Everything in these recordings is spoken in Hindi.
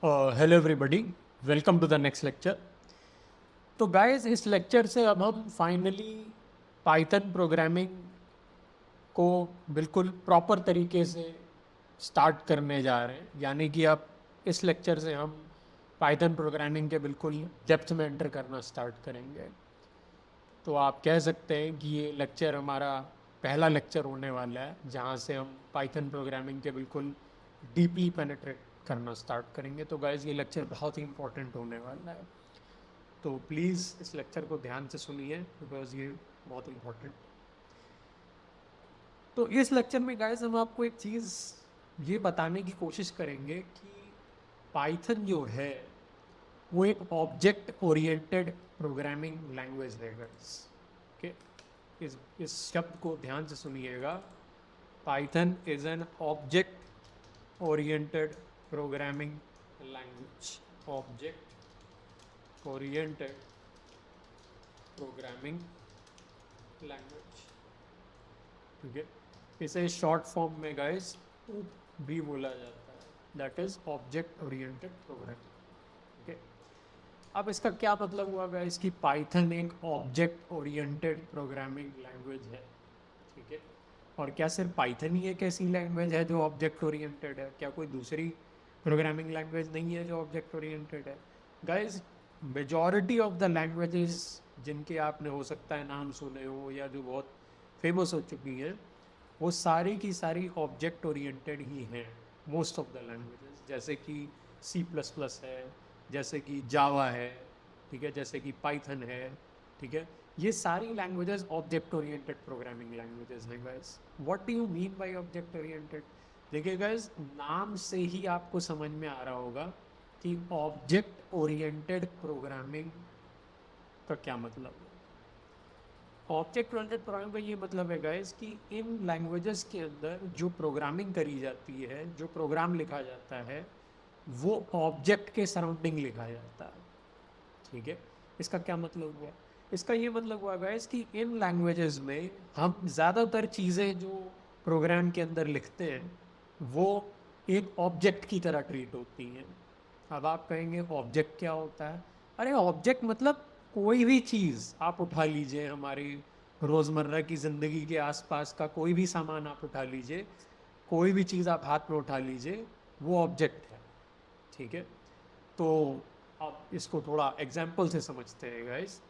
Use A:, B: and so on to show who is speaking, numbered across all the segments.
A: Hello everybody, welcome to the next lecture. तो गाइस, इस लेक्चर से अब हम फाइनली पाइथन प्रोग्रामिंग को बिल्कुल प्रॉपर तरीके से स्टार्ट करने जा रहे हैं। यानी कि अब इस लेक्चर से हम पाइथन प्रोग्रामिंग के बिल्कुल डेप्थ में एंटर करना स्टार्ट करेंगे। तो आप कह सकते हैं कि ये लेक्चर हमारा पहला लेक्चर होने वाला है जहाँ से हम पाइथन प्रोग्रामिंग के बिल्कुल डीपली पेनिट्रेट करना स्टार्ट करेंगे। तो गाइस, ये लेक्चर बहुत ही इंपॉर्टेंट होने वाला है, तो प्लीज़ इस लेक्चर को ध्यान से सुनिए बिकॉज ये बहुत इम्पोर्टेंट। तो इस लेक्चर में गाइस हम आपको एक चीज़ ये बताने की कोशिश करेंगे कि पाइथन जो है वो एक ऑब्जेक्ट ओरिएंटेड प्रोग्रामिंग लैंग्वेज है गाइस। ओके, इस शब्द को ध्यान से सुनिएगा। Python is an object oriented programming language. Object oriented programming language, ठीक है। इसे शॉर्ट फॉर्म में गाइस भी बोला जाता है, that is object oriented programming. ठीक है, अब इसका क्या मतलब हुआ गाइस कि पाइथन एक ऑब्जेक्ट ओरिएंटेड प्रोग्रामिंग लैंग्वेज है। ठीक है, और क्या सिर्फ पाइथन ही एक ऐसी लैंग्वेज है जो ऑब्जेक्ट ओरिएंटेड है? क्या कोई दूसरी प्रोग्रामिंग लैंग्वेज नहीं है जो ऑब्जेक्ट ओरिएंटेड है? Guys, majority of the languages जिनके आपने हो सकता है नाम सुने हो या जो बहुत फेमस हो चुकी हैं, वो सारी की सारी ऑब्जेक्ट ओरिएंटेड ही हैं। मोस्ट ऑफ द लैंग्वेजेस, जैसे कि सी प्लस प्लस है, जैसे कि जावा है, ठीक है, जैसे कि पाइथन है, ठीक है। ये सारी languages object oriented programming languages हैं guys. What do you mean by object oriented? देखिए गाइस, नाम से ही आपको समझ में आ रहा होगा कि ऑब्जेक्ट ओरिएंटेड प्रोग्रामिंग का क्या मतलब है। ऑब्जेक्ट ओरिएंटेड प्रोग्रामिंग का ये मतलब है गाइस कि इन लैंग्वेजेस के अंदर जो प्रोग्रामिंग करी जाती है, जो प्रोग्राम लिखा जाता है, वो ऑब्जेक्ट के सराउंडिंग लिखा जाता है। ठीक है, इसका क्या मतलब हुआ? इसका ये मतलब हुआ गाइस कि इन लैंग्वेजेस में हम ज़्यादातर चीज़ें जो प्रोग्राम के अंदर लिखते हैं वो एक ऑब्जेक्ट की तरह ट्रीट होती हैं। अब आप कहेंगे ऑब्जेक्ट क्या होता है? अरे ऑब्जेक्ट मतलब कोई भी चीज़ आप उठा लीजिए, हमारी रोज़मर्रा की ज़िंदगी के आसपास का कोई भी सामान आप उठा लीजिए, कोई भी चीज़ आप हाथ में उठा लीजिए, वो ऑब्जेक्ट है। ठीक है, तो आप इसको थोड़ा एग्जाम्पल से समझते हैं गाइस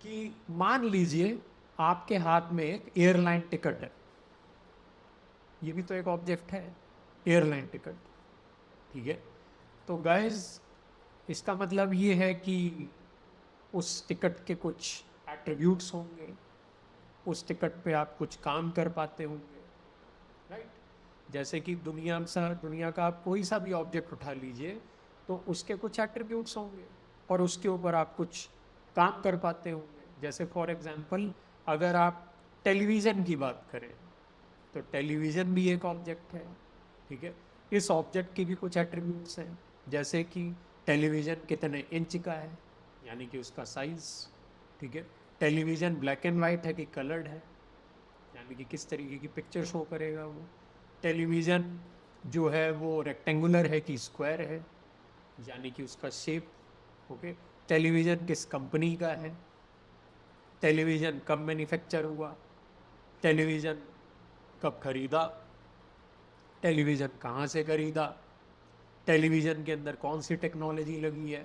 A: कि मान लीजिए आपके हाथ में एक एयरलाइन टिकट है। ये भी तो एक ऑब्जेक्ट है, एयरलाइन टिकट। ठीक है, तो गाइस इसका मतलब ये है कि उस टिकट के कुछ एट्रीब्यूट्स होंगे, उस टिकट पे आप कुछ काम कर पाते होंगे, राइट। जैसे कि दुनिया का आप कोई सा भी ऑब्जेक्ट उठा लीजिए तो उसके कुछ एट्रीब्यूट्स होंगे और उसके ऊपर आप कुछ काम कर पाते होंगे। जैसे फॉर एग्जांपल, अगर आप टेलीविज़न की बात करें तो टेलीविज़न भी एक ऑब्जेक्ट है। ठीक है, इस ऑब्जेक्ट की भी कुछ एट्रीब्यूट्स हैं, जैसे कि टेलीविज़न कितने इंच का है, यानी कि उसका साइज़। ठीक है, टेलीविज़न ब्लैक एंड वाइट है कि कलर्ड है, यानी कि किस तरीके की पिक्चर शो करेगा वो। टेलीविज़न जो है वो रेक्टेंगुलर है कि स्क्वायर है, यानी कि उसका शेप। ओके, टेलीविज़न किस कंपनी का है, टेलीविज़न कब मैन्युफैक्चर हुआ, टेलीविज़न कब खरीदा, टेलीविज़न कहाँ से खरीदा, टेलीविज़न के अंदर कौन सी टेक्नोलॉजी लगी है,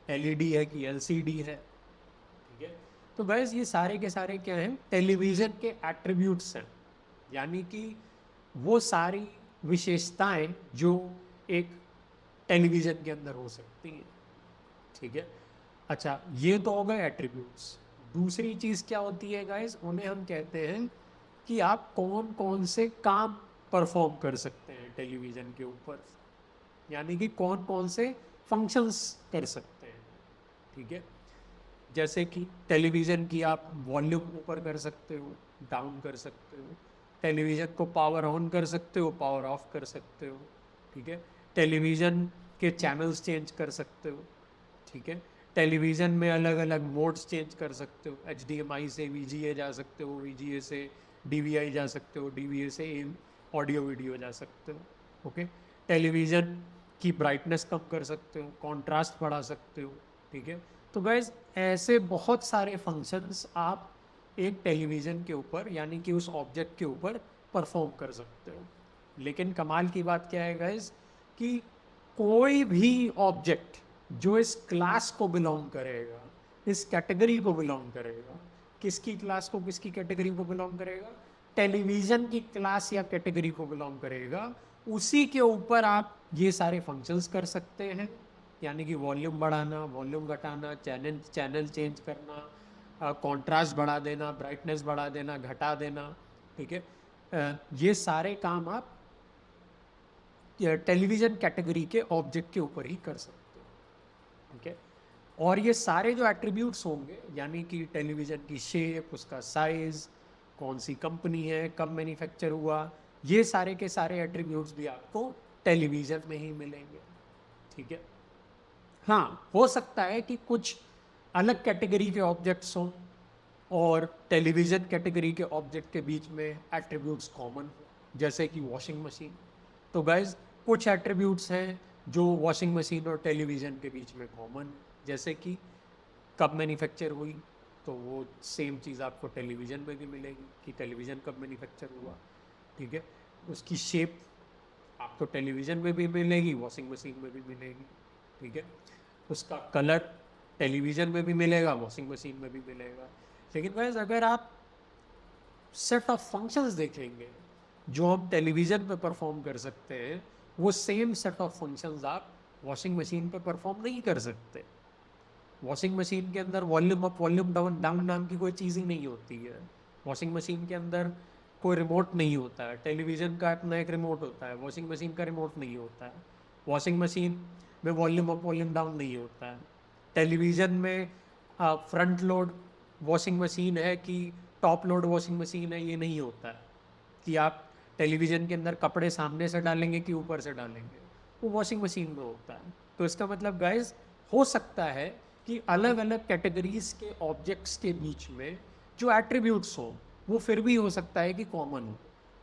A: एलईडी है कि एलसीडी है। ठीक है, तो बस ये सारे के सारे क्या हैं, टेलीविज़न के एट्रीब्यूट्स हैं, यानी कि वो सारी विशेषताएं जो एक टेलीविज़न के अंदर हो सकती हैं। ठीक है, अच्छा, ये तो हो गए एट्रीब्यूट्स। दूसरी चीज़ क्या होती है गाइस, उन्हें हम कहते हैं कि आप कौन कौन से काम परफॉर्म कर सकते हैं टेलीविज़न के ऊपर, यानी कि कौन कौन से फंक्शंस कर सकते हैं। ठीक है, जैसे कि टेलीविज़न की आप वॉल्यूम ऊपर कर सकते हो, डाउन कर सकते हो, टेलीविज़न को पावर ऑन कर सकते हो, पावर ऑफ कर सकते हो। ठीक है, टेलीविज़न के चैनल्स चेंज कर सकते हो। ठीक है, टेलीविज़न में अलग अलग मोड्स चेंज कर सकते हो, एचडीएमआई से वीजीए जा सकते हो, वीजीए से डीवीआई जा सकते हो, डीवीए से ऑडियो वीडियो जा सकते हो। ओके, टेलीविज़न की ब्राइटनेस कम कर सकते हो, कॉन्ट्रास्ट बढ़ा सकते हो, ठीक है। तो गाइज ऐसे बहुत सारे फंक्शंस आप एक टेलीविज़न के ऊपर यानी कि उस ऑब्जेक्ट के ऊपर परफॉर्म कर सकते हो। लेकिन कमाल की बात क्या है गाइज कि कोई भी ऑब्जेक्ट जो इस क्लास को बिलोंग करेगा, इस कैटेगरी को बिलोंग करेगा, किसकी क्लास को, किसकी कैटेगरी को बिलोंग करेगा, टेलीविज़न की क्लास या कैटेगरी को बिलोंग करेगा, उसी के ऊपर आप ये सारे फंक्शंस कर सकते हैं। यानी कि वॉल्यूम बढ़ाना, वॉल्यूम घटाना, चैनल चैनल चेंज करना, कॉन्ट्रास्ट बढ़ा देना, ब्राइटनेस बढ़ा देना, घटा देना, ठीक है। ये सारे काम आप टेलीविज़न कैटेगरी के ऑब्जेक्ट के ऊपर ही कर सकते हो, ठीक है। और ये सारे जो एट्रीब्यूट्स होंगे यानी कि टेलीविज़न की शेप, उसका साइज़, कौन सी कंपनी है, कब मैन्युफैक्चर हुआ, ये सारे के सारे एट्रीब्यूट्स भी आपको टेलीविज़न में ही मिलेंगे, ठीक है। हाँ, हो सकता है कि कुछ अलग कैटेगरी के ऑब्जेक्ट्स हों और टेलीविज़न कैटेगरी के ऑब्जेक्ट के बीच में एट्रीब्यूट्स कॉमन हो, जैसे कि वॉशिंग मशीन। तो गाइज कुछ एट्रीब्यूट्स हैं जो वॉशिंग मशीन और टेलीविज़न के बीच में कॉमन, जैसे कि कब मैन्युफैक्चर हुई, तो वो सेम चीज़ आपको टेलीविज़न में भी मिलेगी कि टेलीविज़न कब मैन्युफैक्चर हुआ, ठीक है। उसकी शेप आपको टेलीविज़न में भी मिलेगी, वॉशिंग मशीन में भी मिलेगी, ठीक है। उसका कलर टेलीविज़न में भी मिलेगा, वॉशिंग मशीन में भी मिलेगा। लेकिन गाइस अगर आप सेट ऑफ फंक्शंस देखेंगे जो हम टेलीविज़न पे परफॉर्म कर सकते हैं, वो सेम सेट ऑफ फंक्शंस आप वॉशिंग मशीन पे परफॉर्म नहीं कर सकते। वॉशिंग मशीन के अंदर volume up volume down down नाम की कोई चीज़ ही नहीं होती है। वॉशिंग मशीन के अंदर कोई रिमोट नहीं होता है। टेलीविज़न का अपना एक रिमोट होता है, वॉशिंग मशीन का रिमोट नहीं होता है। वॉशिंग मशीन में वॉल्यूम अप वॉल्यूम डाउन नहीं होता है। टेलीविज़न में फ्रंट लोड वॉशिंग मशीन है कि टॉप लोड वॉशिंग मशीन है, ये नहीं होता है कि आप टेलीविज़न के अंदर कपड़े सामने से डालेंगे कि ऊपर से डालेंगे, वो वॉशिंग मशीन में होता है। तो इसका मतलब गाइस हो सकता है कि अलग अलग कैटेगरीज के ऑब्जेक्ट्स के बीच में जो एट्रीब्यूट्स हो वो फिर भी हो सकता है कि कॉमन हो,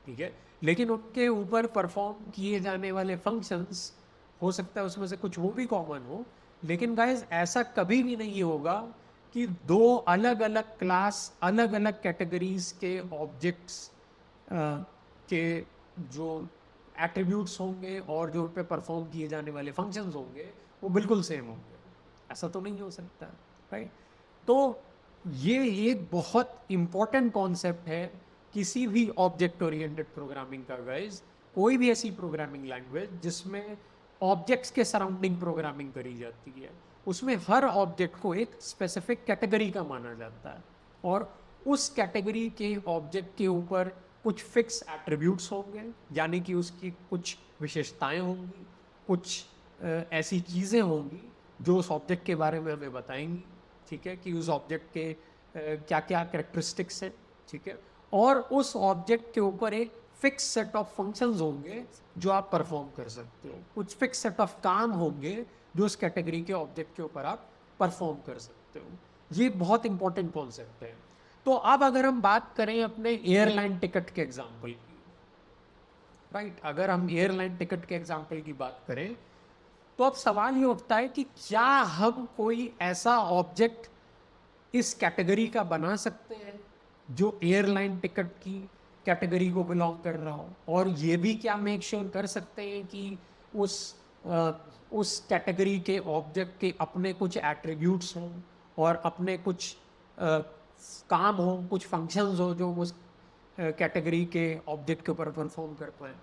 A: ठीक है। लेकिन उनके ऊपर परफॉर्म किए जाने वाले फंक्शंस हो सकता है उसमें से कुछ वो भी कॉमन हो। लेकिन गाइस ऐसा कभी भी नहीं होगा कि दो अलग अलग क्लास, अलग अलग कैटेगरीज के ऑब्जेक्ट्स के जो एट्रीब्यूट्स होंगे और जो उन पे परफॉर्म किए जाने वाले फंक्शंस होंगे वो बिल्कुल सेम होंगे। ऐसा तो नहीं हो सकता, राइट। तो ये एक बहुत इम्पॉर्टेंट कॉन्सेप्ट है किसी भी ऑब्जेक्ट ओरिएंटेड प्रोग्रामिंग का गाइज। कोई भी ऐसी प्रोग्रामिंग लैंग्वेज जिसमें ऑब्जेक्ट्स के सराउंडिंग प्रोग्रामिंग करी जाती है, उसमें हर ऑब्जेक्ट को एक स्पेसिफिक कैटेगरी का माना जाता है और उस कैटेगरी के ऑब्जेक्ट के ऊपर कुछ फिक्स एट्रीब्यूट्स होंगे, यानी कि उसकी कुछ विशेषताएं होंगी, कुछ ऐसी चीज़ें होंगी जो उस ऑब्जेक्ट के बारे में हमें बताएंगी, ठीक है, कि उस ऑब्जेक्ट के क्या क्या कैरेक्टरिस्टिक्स हैं, ठीक है। और उस ऑब्जेक्ट के ऊपर एक फिक्स सेट ऑफ फंक्शंस होंगे जो आप परफॉर्म कर सकते हो, कुछ फिक्स सेट ऑफ काम होंगे जो उस कैटेगरी के ऑब्जेक्ट के ऊपर आप परफॉर्म कर सकते हो। ये बहुत इंपॉर्टेंट कॉन्सेप्ट है। तो अब अगर हम बात करें अपने एयरलाइन टिकट के एग्जाम्पल की, राइट, अगर हम एयरलाइन टिकट के एग्जाम्पल की बात करें तो अब सवाल ये उठता है कि क्या हम कोई ऐसा ऑब्जेक्ट इस कैटेगरी का बना सकते हैं जो एयरलाइन टिकट की कैटेगरी को बिलोंग कर रहा हो, और ये भी क्या मेक श्योर कर सकते हैं कि उस कैटेगरी के ऑब्जेक्ट के अपने कुछ एट्रीब्यूट्स हों और अपने कुछ काम हो, कुछ फंक्शंस हो जो उस कैटेगरी के ऑब्जेक्ट के ऊपर परफॉर्म कर पाए।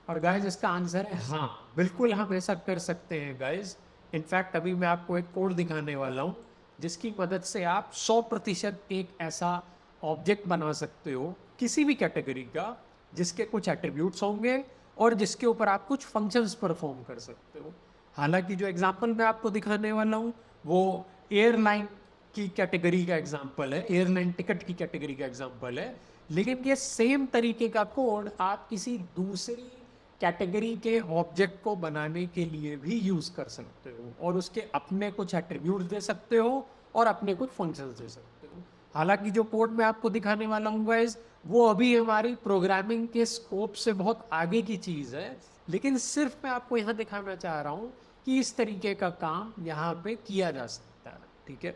A: और गाइज इसका आंसर है हाँ, बिल्कुल हम ऐसा कर सकते हैं गाइज। इनफैक्ट अभी मैं आपको एक कोड दिखाने वाला हूँ जिसकी मदद से आप 100% एक ऐसा ऑब्जेक्ट बना सकते हो किसी भी कैटेगरी का जिसके कुछ एट्रीब्यूट्स होंगे और जिसके ऊपर आप कुछ फंक्शंस परफॉर्म कर सकते हो। हालांकि जो एग्जांपल मैं आपको दिखाने वाला हूँ वो एयरलाइन की कैटेगरी का एग्जांपल है, एयरलाइन टिकट की कैटेगरी का एग्जांपल है, लेकिन ये सेम तरीके का कोड आप किसी दूसरी कैटेगरी के ऑब्जेक्ट को बनाने के लिए भी यूज़ कर सकते हो और उसके अपने कुछ एट्रीब्यूट्स दे सकते हो और अपने कुछ फंक्शंस दे सकते हो। हालांकि जो कोड मैं आपको दिखाने वाला हूँ गाइस वो अभी हमारी प्रोग्रामिंग के स्कोप से बहुत आगे की चीज़ है, लेकिन सिर्फ मैं आपको यहाँ दिखाना चाह रहा हूँ कि इस तरीके का काम यहाँ पे किया जा सकता है, ठीक है।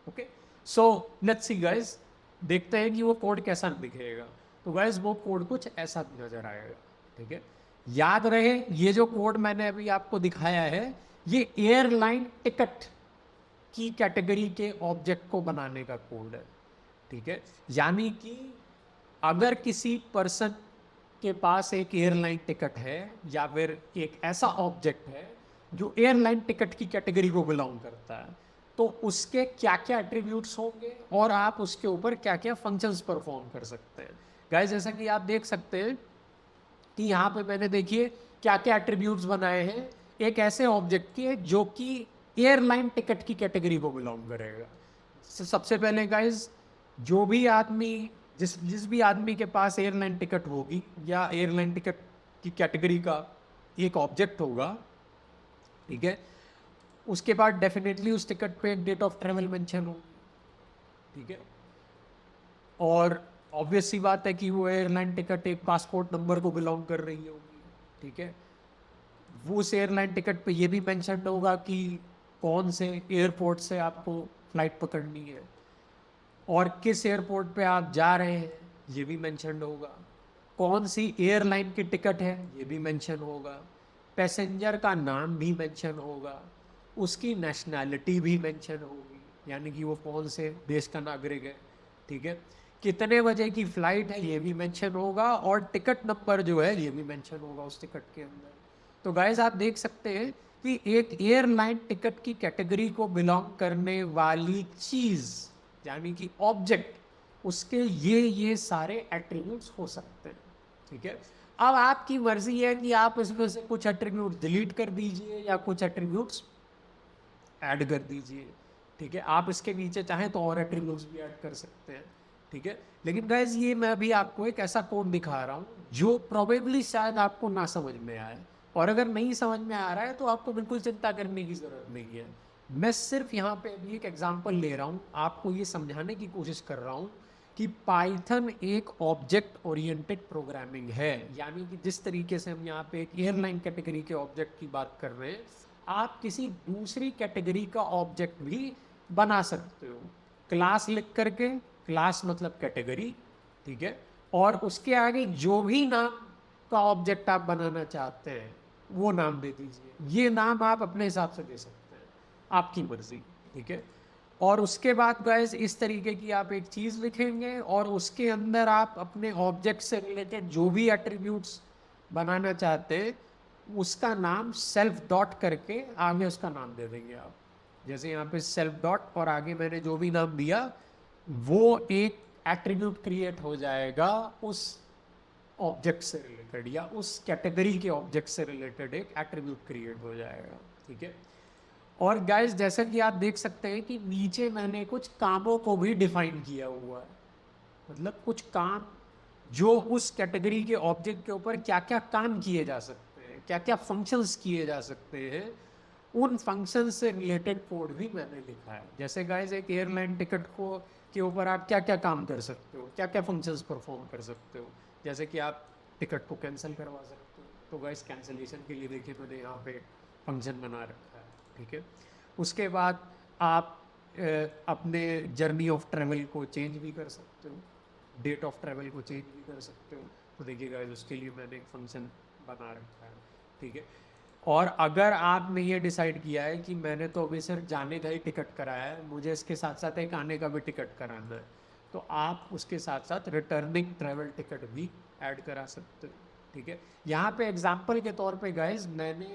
A: Okay, so let's see guys, देखते हैं कि वो कोड कैसा दिखेगा। तो गाइस वो कोड कुछ ऐसा नजर आएगा, ठीक है। याद रहे ये जो कोड मैंने अभी आपको दिखाया है, ये एयरलाइन टिकट की कैटेगरी के ऑब्जेक्ट को बनाने का कोड है, ठीक है। यानी कि अगर किसी पर्सन के पास एक एयरलाइन टिकट है या फिर एक ऐसा ऑब्जेक्ट है जो एयरलाइन टिकट की कैटेगरी को बिलोंग करता है, तो उसके क्या क्या एट्रीब्यूट्स होंगे और आप उसके ऊपर क्या क्या फंक्शंस परफॉर्म कर सकते हैं। गाइस जैसा कि आप देख सकते हैं कि यहाँ पे मैंने देखिए क्या क्या एट्रीब्यूट्स बनाए हैं एक ऐसे ऑब्जेक्ट के जो कि एयरलाइन टिकट की कैटेगरी को बिलोंग करेगा। सबसे पहले गाइस, जो भी आदमी जिस जिस भी आदमी के पास एयरलाइन टिकट होगी या एयरलाइन टिकट की कैटेगरी का एक ऑब्जेक्ट होगा, ठीक है, उसके बाद डेफिनेटली उस टिकट पे एक डेट ऑफ ट्रेवल मेंशन होगी, ठीक है। और ऑब्वियस सी बात है कि वो एयरलाइन टिकट एक पासपोर्ट नंबर को बिलोंग कर रही होगी, ठीक है। वो उस एयरलाइन टिकट पे ये भी मेंशन होगा कि कौन से एयरपोर्ट से आपको फ्लाइट पकड़नी है और किस एयरपोर्ट पे आप जा रहे हैं ये भी मेंशन होगा, कौन सी एयरलाइन की टिकट है ये भी मेंशन होगा, पैसेंजर का नाम भी मेंशन होगा, उसकी नेशनैलिटी भी मेंशन होगी, यानी कि वो कौन से देश का नागरिक है, ठीक है। कितने बजे की फ्लाइट है ये भी मेंशन होगा और टिकट नंबर जो है ये भी मेंशन होगा उस टिकट के अंदर। तो गाइस आप देख सकते हैं कि एक एयरलाइन टिकट की कैटेगरी को बिलोंग करने वाली चीज़ यानी कि ऑब्जेक्ट, उसके ये सारे एट्रीब्यूट्स हो सकते हैं, ठीक है। अब आपकी मर्जी है कि आप इसमें से कुछ एट्रीब्यूट डिलीट कर दीजिए या कुछ एट्रीब्यूट्स ऐड कर दीजिए, ठीक है। आप इसके नीचे चाहें तो और एट्रीब्यूट्स भी ऐड कर सकते हैं, ठीक है। लेकिन गाइज ये मैं अभी आपको एक ऐसा कोड दिखा रहा हूँ जो प्रोबेबली शायद आपको ना समझ में आए, और अगर नहीं समझ में आ रहा है तो आपको बिल्कुल चिंता करने की ज़रूरत नहीं है। मैं सिर्फ यहाँ पे अभी एक एग्जांपल ले रहा हूँ, आपको ये समझाने की कोशिश कर रहा हूँ कि पाइथन एक ऑब्जेक्ट ओरिएंटेड प्रोग्रामिंग है। यानी कि जिस तरीके से हम यहाँ पे एक एयरलाइन कैटेगरी के ऑब्जेक्ट की बात कर रहे हैं, आप किसी दूसरी कैटेगरी का ऑब्जेक्ट भी बना सकते हो क्लास लिख करके। क्लास मतलब कैटेगरी, ठीक है। और उसके आगे जो भी नाम का ऑब्जेक्ट आप बनाना चाहते हैं वो नाम दे दीजिए। ये नाम आप अपने हिसाब से दे सकते हैं, आपकी मर्जी, ठीक है। और उसके बाद गाइस इस तरीके की आप एक चीज़ लिखेंगे और उसके अंदर आप अपने ऑब्जेक्ट से रिलेटेड जो भी एट्रीब्यूट्स बनाना चाहते हैं उसका नाम सेल्फ डॉट करके आगे उसका नाम दे देंगे आप। जैसे यहाँ पे सेल्फ डॉट और आगे मैंने जो भी नाम दिया वो एक एट्रीब्यूट क्रिएट हो जाएगा उस ऑब्जेक्ट से रिलेटेड या उस कैटेगरी के ऑब्जेक्ट से रिलेटेड एक एट्रीब्यूट क्रिएट हो जाएगा, ठीक है। और गाइस जैसा कि आप देख सकते हैं कि नीचे मैंने कुछ कामों को भी डिफाइन किया हुआ है, मतलब कुछ काम जो उस कैटेगरी के ऑब्जेक्ट के ऊपर क्या क्या काम किए जा सकते हैं, क्या क्या फंक्शंस किए जा सकते हैं, उन फंक्शन से रिलेटेड कोड भी मैंने लिखा है। जैसे गाइस एक एयरलाइन टिकट को के ऊपर आप क्या क्या काम कर सकते हो, क्या क्या फंक्शंस परफॉर्म कर सकते हो। जैसे कि आप टिकट को कैंसिल करवा सकते हो, तो गाइस कैंसिलेशन के लिए देखिए मैंने यहाँ पे फंक्शन बना रखा है, ठीक है। उसके बाद आप अपने जर्नी ऑफ ट्रैवल को चेंज भी कर सकते हो, डेट ऑफ ट्रैवल को चेंज भी कर सकते हो। तो देखिए गाइस उसके लिए मैंने एक फंक्शन बना रखा है, ठीक है। और अगर आपने ये डिसाइड किया है कि मैंने तो अभी सिर्फ जाने का ही टिकट कराया है, मुझे इसके साथ साथ एक आने का भी टिकट कराना है, तो आप उसके साथ साथ रिटर्निंग ट्रैवल टिकट भी ऐड करा सकते हो, ठीक है। यहाँ पे एग्जांपल के तौर पे गाइस मैंने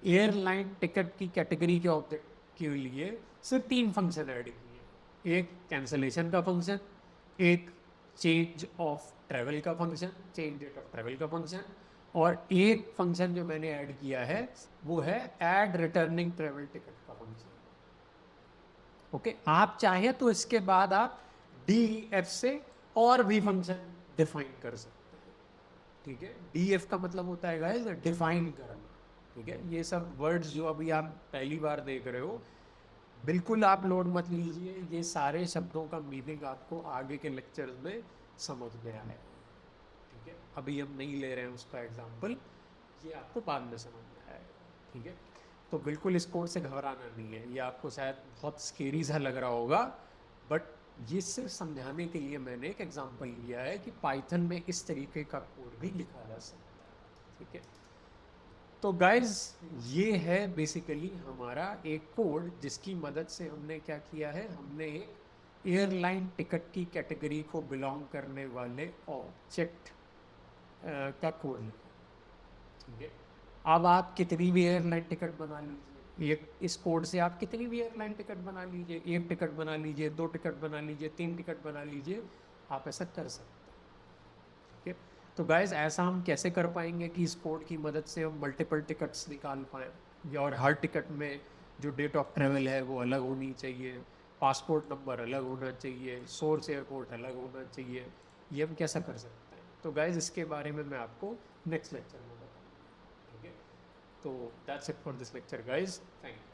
A: एयरलाइन टिकट की कैटेगरी के ऑब्जेक्ट के लिए सिर्फ 3 फंक्शन ऐड किए, एक कैंसलेशन का फंक्शन, एक चेंज ऑफ ट्रैवल का function, change date of travel का फंक्शन, और एक फंक्शन जो मैंने ऐड किया है वो है ऐड रिटर्निंग ट्रैवल टिकट का फंक्शन। ओके, आप चाहें तो इसके बाद आप DEF से और भी फंक्शन डिफाइन कर सकते हैं, ठीक है। DEF का मतलब होता है गाइस डिफाइन करना, ठीक है। ये सब वर्ड्स जो अभी आप पहली बार देख रहे हो बिल्कुल आप लोड मत लीजिए, ये सारे शब्दों का मीनिंग आपको आगे के लेक्चर्स में समझ में आए, ठीक है। अभी हम नहीं ले रहे हैं उसका एग्जाम्पल, ये आपको बाद में समझ में आएगा, ठीक है। तो बिल्कुल इस कोड से घबराना नहीं है, ये आपको शायद बहुत स्केरी सा लग रहा होगा, बट ये सिर्फ समझाने के लिए मैंने एक एग्जांपल लिया है कि पाइथन में इस तरीके का कोड भी लिखा जा सकता है, ठीक है। तो गाइज ये है बेसिकली हमारा एक कोड जिसकी मदद से हमने क्या किया है, हमने एक एयरलाइन टिकट की कैटेगरी को बिलोंग करने वाले ऑब्जेक्ट का कोड लिखा, ठीक है। अब आप कितनी भी एयरलाइन टिकट बना लीजिए, ये इस कोड से आप कितनी भी एयरलाइन टिकट बना लीजिए, 1 टिकट बना लीजिए, 2 टिकट बना लीजिए, 3 टिकट बना लीजिए, आप ऐसा कर सकते हैं, ठीक है। तो गाइज ऐसा हम कैसे कर पाएंगे कि इस कोड की मदद से हम मल्टीपल टिकट्स निकाल पाएँ, और हर टिकट में जो डेट ऑफ ट्रेवल है वो अलग होनी चाहिए, पासपोर्ट नंबर अलग होना चाहिए, सोर्स एयरपोर्ट अलग होना चाहिए, ये हम कैसा कर सकते हैं। तो गाइज इसके बारे में मैं आपको नेक्स्ट लेक्चर में बताऊँगा, ठीक है। तो that's it for this lecture guys, thank you.